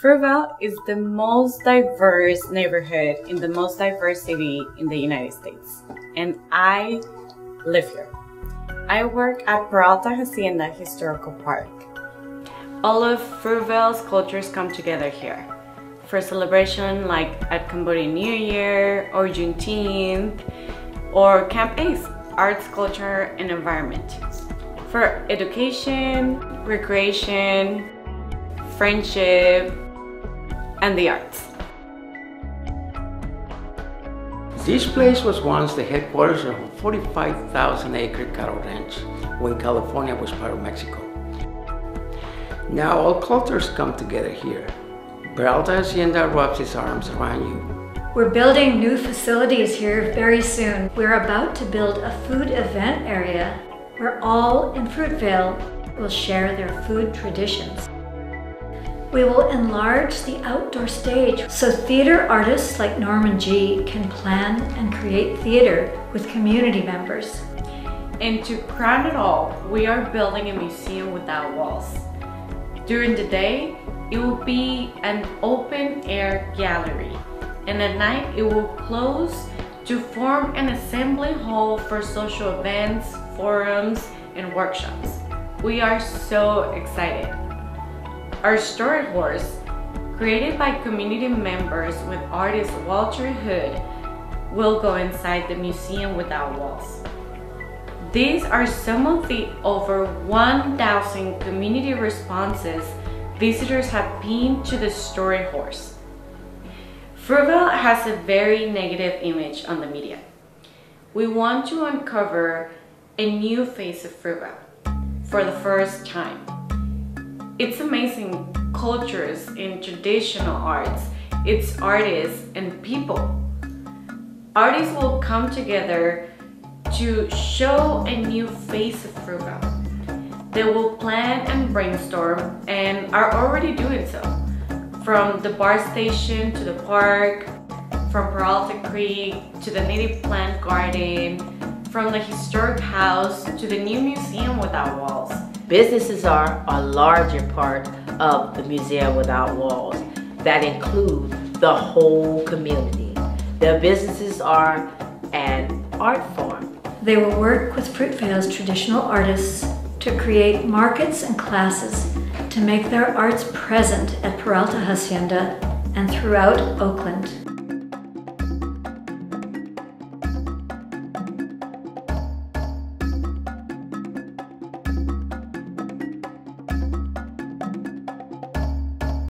Fruitvale is the most diverse neighborhood in the most diverse city in the United States, and I live here. I work at Peralta Hacienda Historical Park. All of Fruitvale's cultures come together here for celebration like at Cambodian New Year or Juneteenth or Camp ACE, Arts, Culture, and Environment. For education, recreation, friendship, and the arts. This place was once the headquarters of a 45,000-acre cattle ranch when California was part of Mexico. Now all cultures come together here. Peralta Hacienda wraps its arms around you. We're building new facilities here very soon. We're about to build a food event area where all in Fruitvale will share their food traditions. We will enlarge the outdoor stage so theater artists like Norman G. can plan and create theater with community members. And to crown it all, we are building a museum without walls. During the day, it will be an open-air gallery, and at night it will close to form an assembly hall for social events, forums, and workshops. We are so excited. Our story horse, created by community members with artist Walter Hood, will go inside the museum without walls. These are some of the over 1,000 community responses visitors have been to the story horse. Fruitvale has a very negative image on the media. We want to uncover a new face of Fruitvale for the first time. Its amazing cultures in traditional arts, its artists and people. Artists will come together to show a new face of Fruitvale. They will plan and brainstorm and are already doing so. From the bar station to the park, from Peralta Creek to the native plant garden, from the historic house to the new museum without walls. Businesses are a larger part of the Museum Without Walls that include the whole community. Their businesses are an art form. They will work with Fruitvale's traditional artists to create markets and classes to make their arts present at Peralta Hacienda and throughout Oakland.